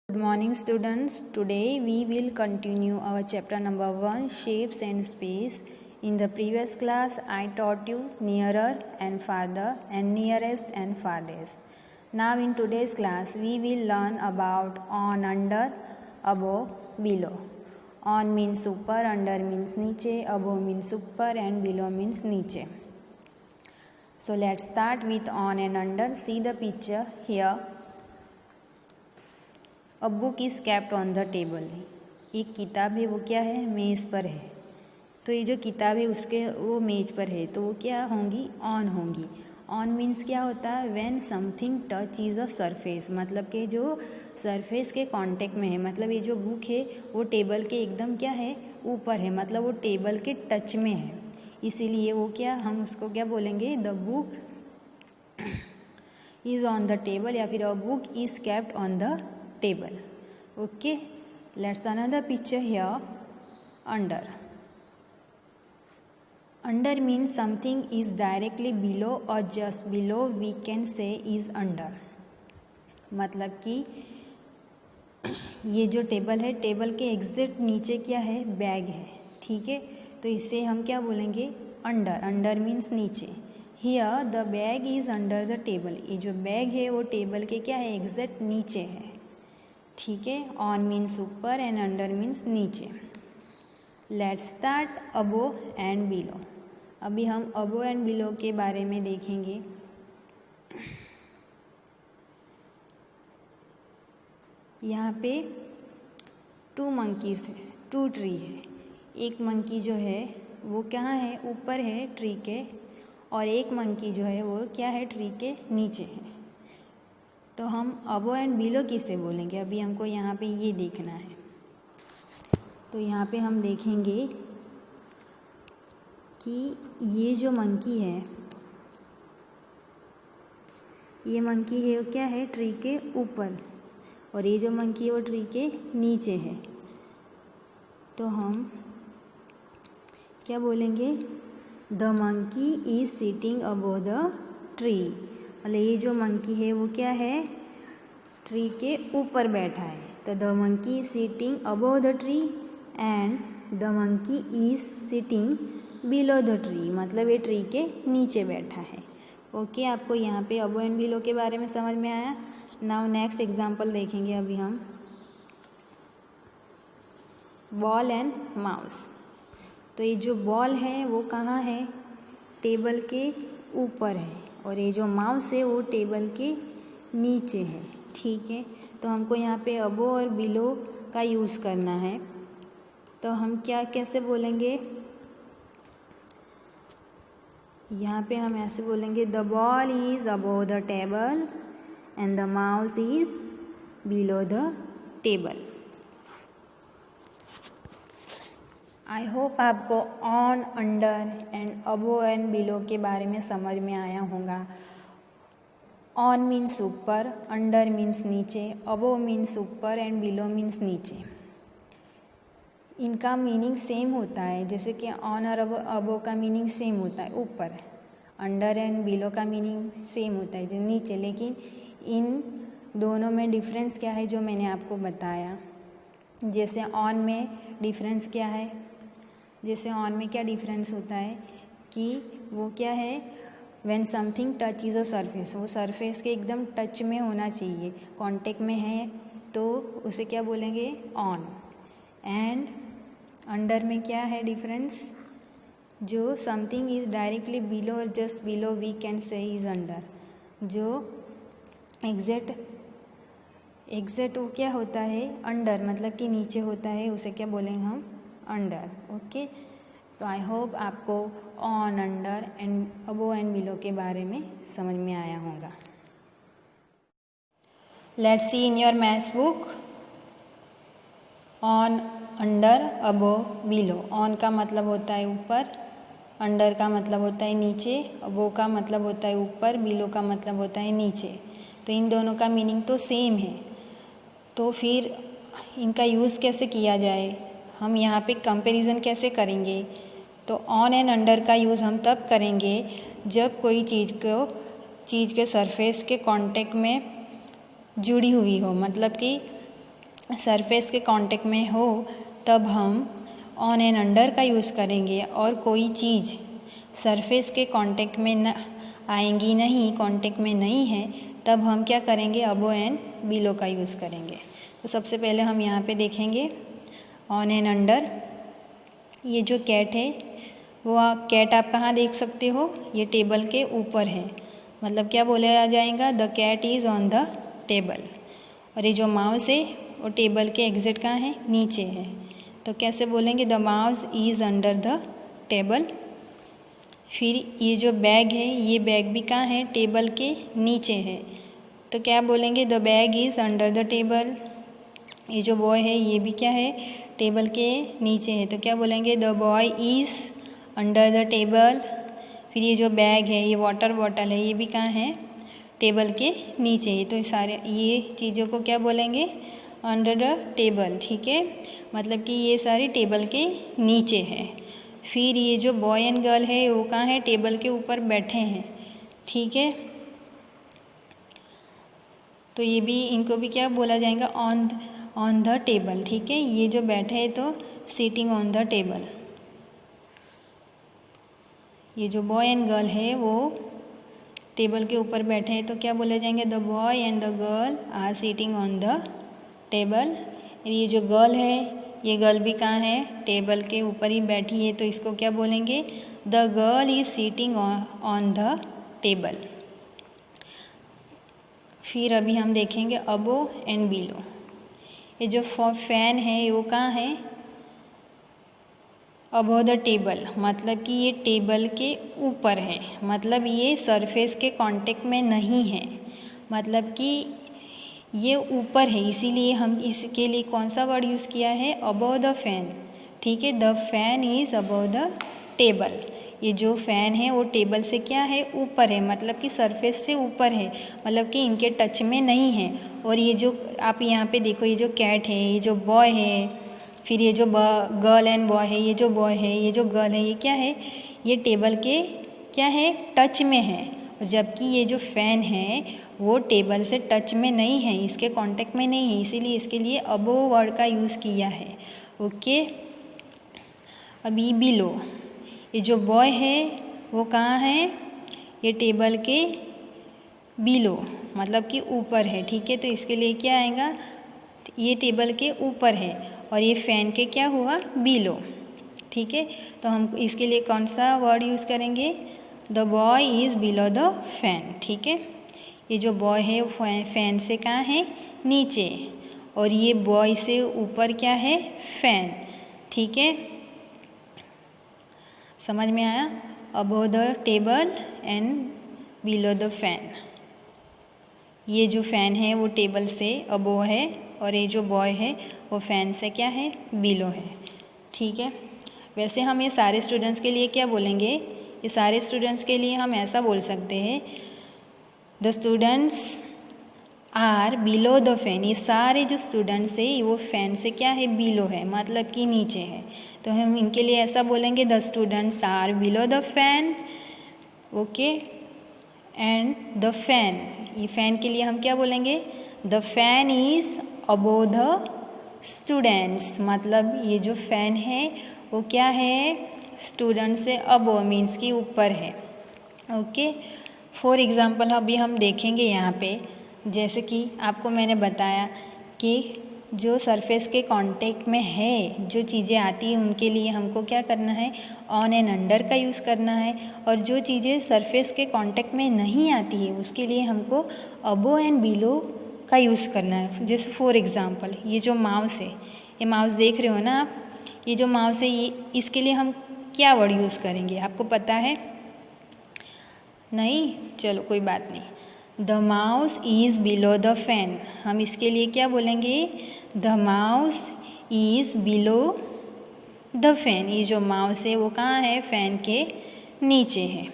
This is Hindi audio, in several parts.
Good morning students. Today we will continue our chapter number 1, shapes and space. In the previous class I taught you nearer and farther and nearest and farthest. Now in today's class we will learn about on, under, above, below. On means ऊपर, under means नीचे, above means ऊपर and below means नीचे. So let's start with on and under. See the picture here. A book is kept on the table. एक किताब है वो क्या है, मेज़ पर है. तो ये जो किताब है उसके वो मेज पर है तो वो क्या होंगी, ऑन होंगी. ऑन मीन्स क्या होता है, when something touch is a surface, मतलब कि जो सरफेस के कांटेक्ट में है. मतलब ये जो बुक है वो टेबल के एकदम क्या है, ऊपर है, मतलब वो टेबल के टच में है. इसीलिए वो क्या, हम उसको क्या बोलेंगे, the book is on the table या फिर a book is kept on the table. Okay, let's another picture here. Under. Under means something is directly below or just below, we can say is under. मतलब कि ये जो टेबल है, टेबल के एग्जैक्ट नीचे क्या है, बैग है. ठीक है, तो इसे हम क्या बोलेंगे, अंडर. अंडर मीन्स नीचे. Here the bag is under the table. ये जो बैग है वो टेबल के क्या है, एग्जैक्ट नीचे है. ठीक है, ऑन मीन्स ऊपर एंड अंडर मीन्स नीचे. Let's start above and below. अभी हम अबो एंड बिलो के बारे में देखेंगे. यहाँ पे 2 मंकीज है, 2 ट्री है. एक मंकी जो है वो कहाँ है, ऊपर है ट्री के, और एक मंकी जो है वो क्या है, ट्री के नीचे है. तो हम अबो एंड बिलो किसे बोलेंगे, अभी हमको यहाँ पे ये देखना है. तो यहाँ पे हम देखेंगे कि ये जो मंकी है, ये मंकी है वो क्या है, ट्री के ऊपर, और ये जो मंकी है वो ट्री के नीचे है. तो हम क्या बोलेंगे, the monkey is sitting above the tree. मतलब ये जो मंकी है वो क्या है, ट्री के ऊपर बैठा है. तो the monkey is sitting above the tree and the monkey is sitting below the tree, मतलब ये ट्री के नीचे बैठा है. ओके, आपको यहाँ पे अबव एंड बिलो के बारे में समझ में आया. नाउ नेक्स्ट एग्जांपल देखेंगे अभी हम, बॉल एंड माउस. तो ये जो बॉल है वो कहाँ है, टेबल के ऊपर है, और ये जो माउस है वो टेबल के नीचे है. ठीक है, तो हमको यहाँ पे अबो और बिलो का यूज़ करना है. तो हम क्या कैसे बोलेंगे, यहाँ पे हम ऐसे बोलेंगे, the ball is above the table and the mouse is below the table. I hope आपको on, under and above and below के बारे में समझ में आया होगा. ऑन मीन्स ऊपर, अंडर मीन्स नीचे, अबो मीन्स ऊपर एंड बिलो मीन्स नीचे. इनका मीनिंग सेम होता है, जैसे कि ऑन और अबो का मीनिंग सेम होता है ऊपर, अंडर एंड बिलो का मीनिंग सेम होता है जो नीचे. लेकिन इन दोनों में डिफरेंस क्या है जो मैंने आपको बताया. जैसे ऑन में डिफरेंस क्या है, जैसे ऑन में क्या डिफरेंस होता है कि वो क्या है, when something touch is a surface, वो सरफेस के एकदम टच में होना चाहिए, कांटेक्ट में है तो उसे क्या बोलेंगे, ऑन. एंड अंडर में क्या है डिफरेंस, जो समथिंग इज़ डायरेक्टली बिलो और just below, we can say is under. जो एग्जैक्ट वो क्या होता है, अंडर, मतलब कि नीचे होता है, उसे क्या बोलेंगे हम, अंडर. ओके, तो आई होप आपको on, under and above and below के बारे में समझ में आया होगा. Let's see in your maths book, on, under, above, below. On का मतलब होता है ऊपर, अंडर का मतलब होता है नीचे, अबो का मतलब होता है ऊपर, बिलो का मतलब होता है नीचे. तो इन दोनों का मीनिंग तो सेम है, तो फिर इनका यूज़ कैसे किया जाए, हम यहाँ पे कंपैरिजन कैसे करेंगे. तो ऑन एंड अंडर का यूज़ हम तब करेंगे जब कोई चीज़ के सरफेस के कांटेक्ट में जुड़ी हुई हो, मतलब कि सरफेस के कांटेक्ट में हो तब हम ऑन एंड अंडर का यूज़ करेंगे, और कोई चीज़ सरफेस के कांटेक्ट में न आएंगी नहीं, कांटेक्ट में नहीं है, तब हम क्या करेंगे, अबो एंड बिलो का यूज़ करेंगे। तो सबसे पहले हम यहाँ पे देखेंगे ऑन एंड अंडर। ये जो कैट है वो कैट आप कहाँ देख सकते हो, ये टेबल के ऊपर है, मतलब क्या बोला जाएगा, the cat is on the table. और ये जो माउस है वो टेबल के एग्जिट कहाँ है, नीचे है, तो कैसे बोलेंगे, the mouse is under the table. फिर ये जो बैग है, ये बैग भी कहाँ है, टेबल के नीचे है, तो क्या बोलेंगे, the bag is under the table. ये जो बॉय है ये भी क्या है, टेबल के नीचे है, तो क्या बोलेंगे, the boy is under the table. फिर ये जो बैग है, ये वाटर बॉटल है, ये भी कहाँ है, टेबल के नीचे है, तो सारे ये चीज़ों को क्या बोलेंगे, अंडर द टेबल। ठीक है, मतलब कि ये सारे टेबल के नीचे है। फिर ये जो बॉय एंड गर्ल है वो कहाँ है, टेबल के ऊपर बैठे हैं। ठीक है, तो ये भी, इनको भी क्या बोला जाएगा, ऑन द टेबल। ठीक है, ये जो बैठे हैं तो सिटिंग ऑन द टेबल। ये जो बॉय एंड गर्ल है वो टेबल के ऊपर बैठे हैं, तो क्या बोले जाएंगे, the boy and the girl are sitting on the table. ये जो गर्ल है, ये गर्ल भी कहाँ है, टेबल के ऊपर ही बैठी है, तो इसको क्या बोलेंगे, the girl is sitting on the table. फिर अभी हम देखेंगे अबो एंड बिलो। ये जो फैन है वो कहाँ है, अबो द टेबल, मतलब कि ये टेबल के ऊपर है, मतलब ये सरफेस के कांटेक्ट में नहीं है, मतलब कि ये ऊपर है, इसीलिए हम इसके लिए कौन सा वर्ड यूज़ किया है, अबव द फैन। ठीक है, the fan is above the table. ये जो फ़ैन है वो टेबल से क्या है, ऊपर है, मतलब कि सरफेस से ऊपर है, मतलब कि इनके टच में नहीं है। और ये जो आप यहाँ पे देखो, ये जो कैट है, ये जो बॉय है, फिर ये जो गर्ल एंड बॉय है, ये जो बॉय है, ये जो गर्ल है, ये क्या है, ये टेबल के क्या है, टच में है। जबकि ये जो फ़ैन है वो टेबल से टच में नहीं है, इसके कांटेक्ट में नहीं है, इसीलिए इसके लिए अबोव वर्ड का यूज़ किया है। ओके, अभी बिलो, ये जो बॉय है वो कहाँ है, ये टेबल के बिलो, मतलब कि ऊपर है। ठीक है, तो इसके लिए क्या आएगा, ये टेबल के ऊपर है और ये फ़ैन के क्या हुआ, बिलो। ठीक है, तो हम इसके लिए कौन सा वर्ड यूज़ करेंगे, the boy is below the fan. ठीक है, ये जो बॉय है वो फ़ैन से कहाँ है, नीचे, और ये बॉय से ऊपर क्या है, फ़ैन। ठीक है, समझ में आया, above the table and below the fan. ये जो फ़ैन है वो टेबल से अबोव है और ये जो बॉय है वो फ़ैन से क्या है, बिलो है। ठीक है, वैसे हम ये सारे स्टूडेंट्स के लिए क्या बोलेंगे, ये सारे स्टूडेंट्स के लिए हम ऐसा बोल सकते हैं, the students are below the fan. ये सारे जो स्टूडेंट्स है वो फ़ैन से क्या है, बिलो है, मतलब कि नीचे है, तो हम इनके लिए ऐसा बोलेंगे, the students are below the fan. Okay, and the fan, ये फ़ैन के लिए हम क्या बोलेंगे, the fan is above the students, मतलब ये जो फ़ैन है वो क्या है, स्टूडेंट से अबोव मीन्स कि ऊपर है। ओके, फॉर एग्ज़ाम्पल अभी हम देखेंगे यहाँ पे, जैसे कि आपको मैंने बताया कि जो सरफेस के कांटेक्ट में है, जो चीज़ें आती हैं उनके लिए हमको क्या करना है, ऑन एंड अंडर का यूज़ करना है, और जो चीज़ें सरफेस के कांटेक्ट में नहीं आती है उसके लिए हमको अबोव एंड बिलो का यूज़ करना है। जैसे फॉर एग्ज़ाम्पल ये जो माउस है, ये माउस देख रहे हो ना आप, ये जो माउस है ये, इसके लिए हम क्या वर्ड यूज़ करेंगे, आपको पता है, नहीं, चलो कोई बात नहीं, the mouse is below the fan. हम इसके लिए क्या बोलेंगे, the mouse is below the fan. ये जो माउस है वो कहाँ है, फ़ैन के नीचे है।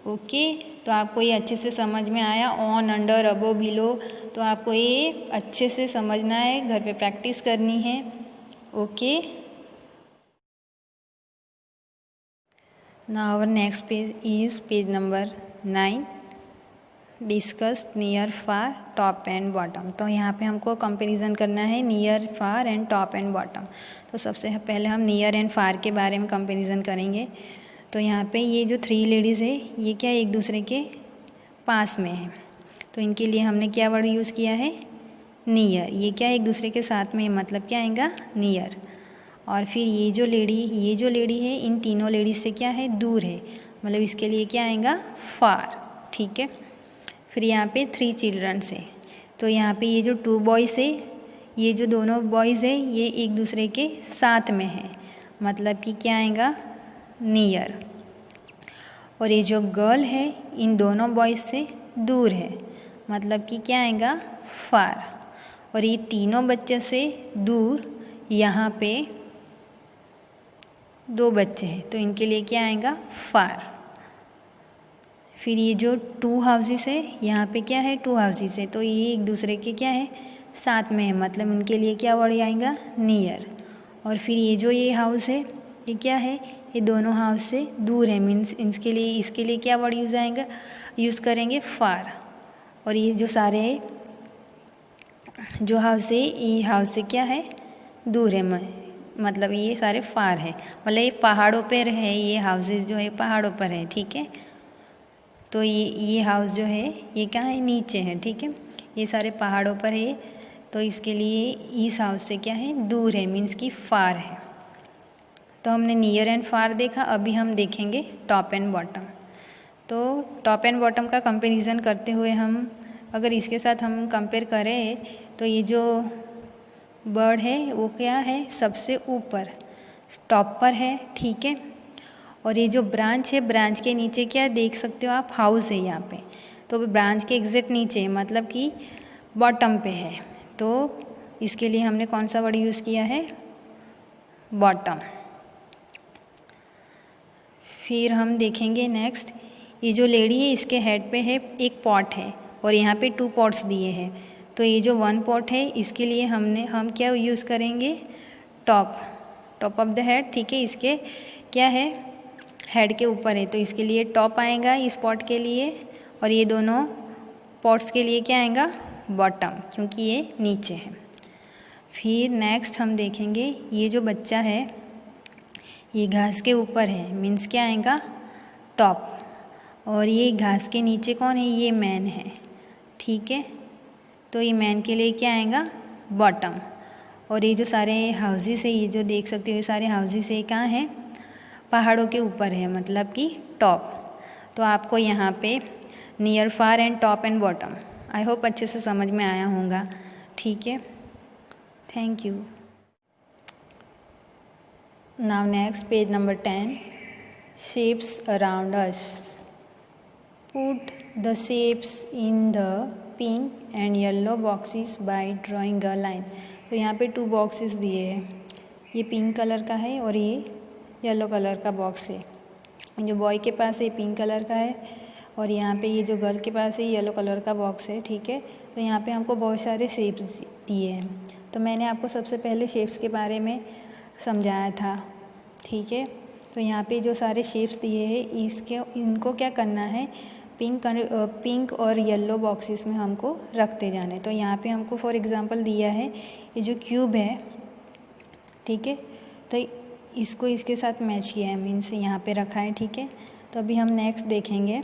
ओके, तो आपको ये अच्छे से समझ में आया, ऑन, अंडर, अबो, बिलो, तो आपको ये अच्छे से समझना है, घर पे प्रैक्टिस करनी है। Okay, now our next page is page number 9। Discuss near far top and bottom. तो यहाँ पे हमको कंपैरिजन करना है near far and top and bottom. तो सबसे पहले हम नियर एंड फार के बारे में कंपैरिजन करेंगे। तो यहाँ पे ये जो 3 लेडीज़ है ये क्या एक दूसरे के पास में है, तो इनके लिए हमने क्या वर्ड यूज़ किया है, नियर। ये क्या एक दूसरे के साथ में, मतलब क्या आएगा, नियर। और फिर ये जो लेडी है इन तीनों लेडीज से क्या है, दूर है, मतलब इसके लिए क्या आएगा, फार। ठीक है। फिर यहाँ पे 3 चिल्ड्रंस है, तो यहाँ पे ये जो 2 बॉयज़ है, ये जो दोनों बॉयज़ है ये एक दूसरे के साथ में है, मतलब कि क्या आएगा, नियर। और ये जो गर्ल है इन दोनों बॉयज़ से दूर है, मतलब कि क्या आएगा, फार। और ये तीनों बच्चे से दूर यहाँ पे 2 बच्चे हैं, तो इनके लिए क्या आएगा, फार। फिर ये जो 2 हाउसेस है, यहाँ पे क्या है, 2 हाउसेस है, तो ये एक दूसरे के क्या है, साथ में है, मतलब उनके लिए क्या वर्ड आएगा, नियर। और फिर ये जो ये हाउस है ये क्या है, ये दोनों हाउस से दूर है, मीन्स इसके लिए क्या वर्ड यूज़ करेंगे, फार। और ये जो सारे जो हाउस है ये हाउस से क्या है, दूर है, मतलब ये सारे फार है, मतलब ये पहाड़ों पर है, ये हाउसेस जो है पहाड़ों पर है। ठीक है। तो ये हाउस जो है ये क्या है, नीचे है। ठीक है। ये सारे पहाड़ों पर है, तो इसके लिए इस हाउस से क्या है, दूर है, मीन्स कि फार है। तो हमने नियर एंड फार देखा, अभी हम देखेंगे टॉप एंड बॉटम। तो टॉप एंड बॉटम का कंपैरिजन करते हुए हम अगर इसके साथ हम कंपेयर करें तो ये जो बर्ड है वो क्या है, सबसे ऊपर टॉप पर है। ठीक है। और ये जो ब्रांच है, ब्रांच के नीचे क्या देख सकते हो आप, हाउस है यहाँ पे, तो ब्रांच के एग्जैक्ट नीचे, मतलब कि बॉटम पे है, तो इसके लिए हमने कौन सा वर्ड यूज़ किया है, बॉटम। फिर हम देखेंगे नेक्स्ट, ये जो लेडी है इसके हेड पे है एक पॉट है और यहाँ पे 2 पॉट्स दिए हैं, तो ये जो 1 पॉट है इसके लिए हम क्या यूज़ करेंगे, टॉप ऑफ द हेड। ठीक है। इसके क्या है, हेड के ऊपर है, तो इसके लिए टॉप आएगा इस पॉट के लिए, और ये दोनों पॉट्स के लिए क्या आएगा, बॉटम, क्योंकि ये नीचे है। फिर नेक्स्ट हम देखेंगे ये जो बच्चा है ये घास के ऊपर है, मीन्स क्या आएगा, टॉप। और ये घास के नीचे कौन है, ये मैन है। ठीक है। तो ये मैन के लिए क्या आएगा, बॉटम। और ये जो सारे हाउसेस है, ये जो देख सकते हो ये सारे हाउसेस है कहाँ है, पहाड़ों के ऊपर है, मतलब कि टॉप। तो आपको यहाँ पे near far and top and bottom I hope अच्छे से समझ में आया होगा। ठीक है। Thank you. Now next page number 10, shapes around us. Put the shapes in the pink and yellow boxes by drawing a line. तो यहाँ पे 2 बॉक्सेस दिए हैं, ये पिंक कलर का है और ये येलो कलर का बॉक्स है। जो बॉय के पास है पिंक कलर का है और यहाँ पे ये जो गर्ल के पास है येलो कलर का बॉक्स है। ठीक है। तो यहाँ पे हमको बहुत सारे शेप्स दिए हैं, तो मैंने आपको सबसे पहले शेप्स के बारे में समझाया था। ठीक है। तो यहाँ पे जो सारे शेप्स दिए हैं इनको क्या करना है, पिंक और येलो बॉक्सेस में हमको रखते जाने। तो यहाँ पे हमको फॉर एग्जांपल दिया है ये जो क्यूब है। ठीक है। तो इसको इसके साथ मैच किया है, मीन्स यहाँ पे रखा है। ठीक है। तो अभी हम नेक्स्ट देखेंगे,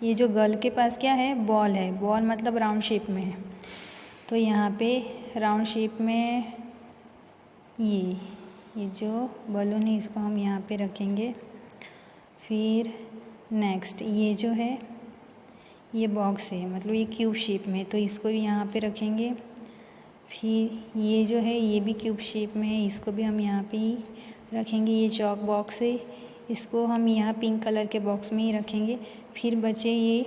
ये जो गर्ल के पास क्या है, बॉल है, बॉल मतलब राउंड शेप में है, तो यहाँ पे राउंड शेप में ये जो बलून है इसको हम यहाँ पे रखेंगे। फिर नेक्स्ट ये जो है ये बॉक्स है, मतलब ये क्यूब शेप में, तो इसको भी यहाँ पे रखेंगे। फिर ये जो है ये भी क्यूब शेप में है, इसको भी हम यहाँ पे ही रखेंगे। ये चॉक बॉक्स है, इसको हम यहाँ पिंक कलर के बॉक्स में ही रखेंगे। फिर बचे ये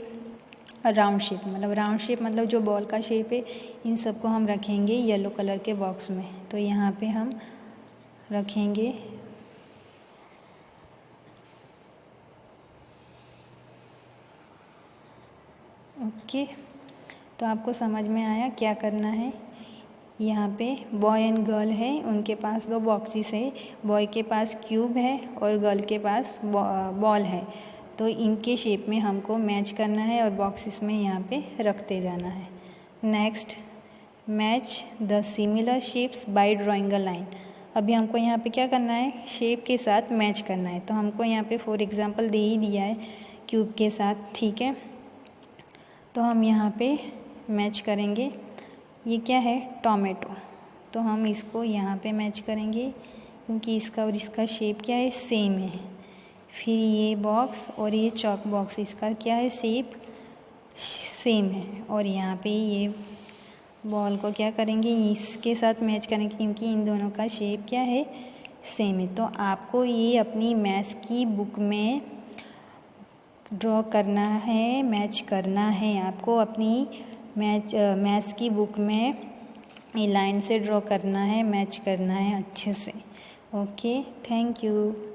राउंड शेप, मतलब जो बॉल का शेप है, इन सबको हम रखेंगे येलो कलर के बॉक्स में। तो यहाँ पे हम रखेंगे ओके। तो आपको समझ में आया क्या करना है। यहाँ पे बॉय एंड गर्ल है, उनके पास 2 बॉक्सेस है, बॉय के पास क्यूब है और गर्ल के पास बॉल है। तो इनके शेप में हमको मैच करना है और बॉक्सेस में यहाँ पे रखते जाना है। Next, match the similar shapes bye drawing a line. अभी हमको यहाँ पे क्या करना है, शेप के साथ मैच करना है। तो हमको यहाँ पे फॉर एग्जांपल दे ही दिया है क्यूब के साथ, ठीक है। तो हम यहाँ पे मैच करेंगे। ये क्या है, टोमेटो, तो हम इसको यहाँ पे मैच करेंगे क्योंकि इसका और इसका शेप क्या है, सेम है। फिर ये बॉक्स और ये चॉक बॉक्स, इसका क्या है, शेप सेम है। और यहाँ पे ये बॉल को क्या करेंगे, इसके साथ मैच करेंगे क्योंकि इन दोनों का शेप क्या है, सेम है। तो आपको ये अपनी मैथ्स की बुक में ड्रॉ करना है, मैच करना है। आपको अपनी मैथ्स की बुक में ये लाइन से ड्रॉ करना है, मैच करना है अच्छे से। Okay, thank you.